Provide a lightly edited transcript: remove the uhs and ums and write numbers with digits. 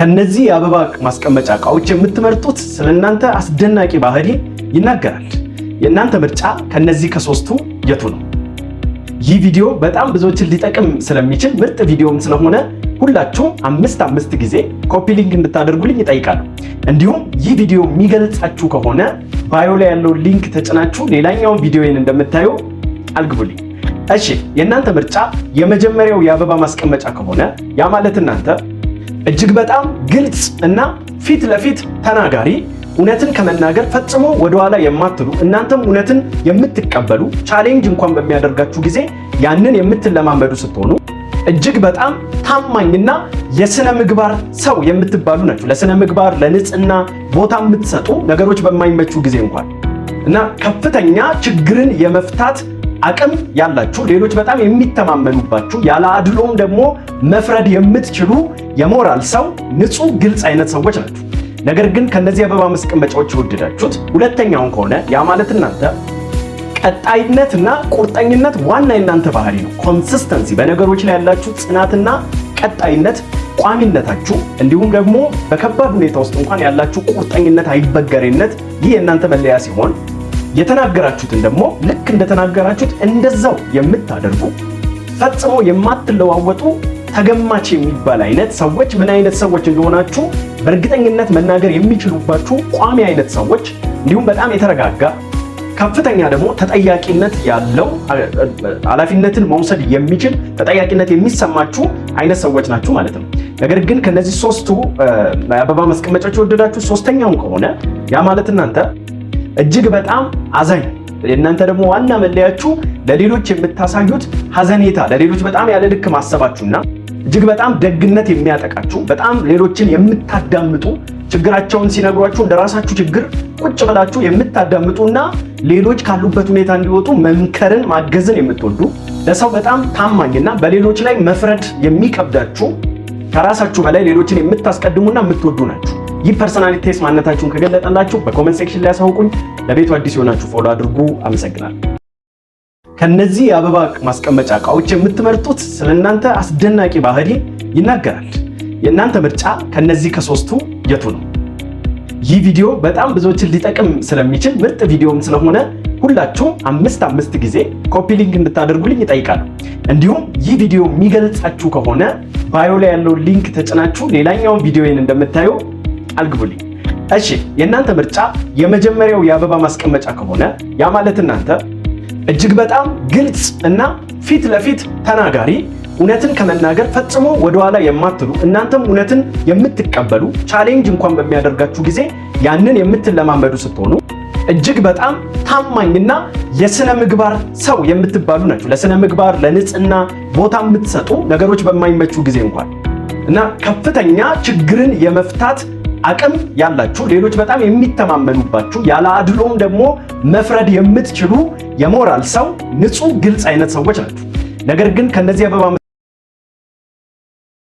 ከነዚህ የአበባ ማስቀመጫ እቃዎች የምትመርጡት ስለናንተ አስደናቂ ባህሪ ይናገራል። የእናንተ ምርጫ ከነዚህ ከሶስቱ የቱ ነው? ይህ ቪዲዮ በጣም ብዙዎችን ሊጠቅም ስለሚችል ምርጥ ቪዲዮም ስለሆነ ሁላችሁም አምስት ጊዜ ኮፒ ሊንክ እንድታደርጉልኝ እጠይቃለሁ። እንዲሁም ይህ ቪዲዮ የሚገልጻችሁ ከሆነ ባዮ ላይ ያለው ሊንክ ተጭናችሁ ሌላኛውን ቪዲዮዬን እንደምታዩ አልግቡልኝ። እሺ፣ የእናንተ ምርጫ የመጀመሪያው የአበባ ማስቀመጫ ከሆነ ያ ማለት እናንተ እጅግ በጣም ግልጽ እና ፊት ለፊት ተናጋሪ፣ እውነትን ከመናገር ፈጽሞ ወደኋላ የማትሉ፣ እናንተም እውነትን የምትቀበሉ፣ ቻሌንጅ እንኳን በሚያደርጋችሁ ጊዜ ያንን የምትለማመዱ ስትሆኑ እጅግ በጣም ታማኝና የስነ ምግባር ሰው የምትባሉ ናችሁ። ለስነ ምግባር ለንጽህና ቦታ የምትሰጡ ነገሮች በማይመቹ ጊዜ እንኳን እና ከፍተኛ ችግርን የመፍታት አቅም ያላችሁ፣ ሌሎች በጣም የሚተማመኑባችሁ፣ ያለ አድሎም ደግሞ መፍረድ የምትችሉ የሞራል ሰው፣ ንጹህ ግልጽ አይነት ሰዎች ናችሁ። ነገር ግን ከነዚህ አበባ ማስቀመጫዎች የወደዳችሁት ሁለተኛውን ከሆነ ያ ማለት እናንተ ቀጣይነትና ቁርጠኝነት ዋና የእናንተ ባህሪ ነው። ኮንሲስተንሲ፣ በነገሮች ላይ ያላችሁ ጽናትና ቀጣይነት፣ ቋሚነታችሁ፣ እንዲሁም ደግሞ በከባድ ሁኔታ ውስጥ እንኳን ያላችሁ ቁርጠኝነት፣ አይበገሬነት፣ ይህ የእናንተ መለያ ሲሆን የተናገራችሁትን ደግሞ ልክ እንደተናገራችሁት እንደዛው የምታደርጉ ፈጽሞ የማትለዋወጡ ተገማች የሚባል አይነት ሰዎች ምን አይነት ሰዎች እንደሆናችሁ በእርግጠኝነት መናገር የሚችሉባችሁ ቋሚ አይነት ሰዎች፣ እንዲሁም በጣም የተረጋጋ ከፍተኛ ደግሞ ተጠያቂነት ያለው ኃላፊነትን መውሰድ የሚችል ተጠያቂነት የሚሰማችሁ አይነት ሰዎች ናችሁ ማለት ነው። ነገር ግን ከነዚህ ሶስቱ አበባ ማስቀመጫዎች የወደዳችሁ ሶስተኛውን ከሆነ ያ ማለት እናንተ እጅግ በጣም አዛኝ፣ እናንተ ደግሞ ዋና መለያችሁ ለሌሎች የምታሳዩት ሐዘኔታ፣ ለሌሎች በጣም ያለ ልክ ማሰባችሁና እጅግ በጣም ደግነት የሚያጠቃችሁ፣ በጣም ሌሎችን የምታዳምጡ፣ ችግራቸውን ሲነግሯችሁ እንደራሳችሁ ችግር ቁጭ ብላችሁ የምታዳምጡና ሌሎች ካሉበት ሁኔታ እንዲወጡ መምከርን ማገዝን የምትወዱ፣ ለሰው በጣም ታማኝና በሌሎች ላይ መፍረድ የሚከብዳችሁ፣ ከራሳችሁ በላይ ሌሎችን የምታስቀድሙና የምትወዱ ናችሁ። ይህ ፐርሰናሊቲ ቴስት ማንነታችሁን ከገለጠላችሁ በኮሜንት ሴክሽን ላይ አሳውቁኝ። ለቤቱ አዲስ የሆናችሁ ፎሎ አድርጉ። አመሰግናለሁ። ከነዚህ የአበባ ማስቀመጫ እቃዎች የምትመርጡት ስለናንተ አስደናቂ ባህሪ ይናገራል። የእናንተ ምርጫ ከነዚህ ከሶስቱ የቱ ነው? ይህ ቪዲዮ በጣም ብዙዎችን ሊጠቅም ስለሚችል ምርጥ ቪዲዮም ስለሆነ ሁላችሁም አምስት ጊዜ ኮፒ ሊንክ እንድታደርጉልኝ እጠይቃለሁ። እንዲሁም ይህ ቪዲዮ የሚገልጻችሁ ከሆነ ባዮ ላይ ያለው ሊንክ ተጭናችሁ ሌላኛውን ቪዲዮዬን እንደምታዩ አልግቡልኝ። እሺ፣ የእናንተ ምርጫ የመጀመሪያው የአበባ ማስቀመጫ ከሆነ ያ ማለት እናንተ እጅግ በጣም ግልጽ እና ፊት ለፊት ተናጋሪ፣ እውነትን ከመናገር ፈጽሞ ወደኋላ የማትሉ፣ እናንተም እውነትን የምትቀበሉ፣ ቻሌንጅ እንኳን በሚያደርጋችሁ ጊዜ ያንን የምትለማመዱ ስትሆኑ እጅግ በጣም ታማኝና የስነ ምግባር ሰው የምትባሉ ናችሁ። ለስነ ምግባር ለንጽህና ቦታ የምትሰጡ፣ ነገሮች በማይመቹ ጊዜ እንኳን እና ከፍተኛ ችግርን የመፍታት አቅም ያላችሁ፣ ሌሎች በጣም የሚተማመኑባችሁ፣ ያለ አድሎም ደግሞ መፍረድ የምትችሉ የሞራል ሰው፣ ንጹህ ግልጽ አይነት ሰዎች ናችሁ። ነገር ግን ከነዚህ አበባ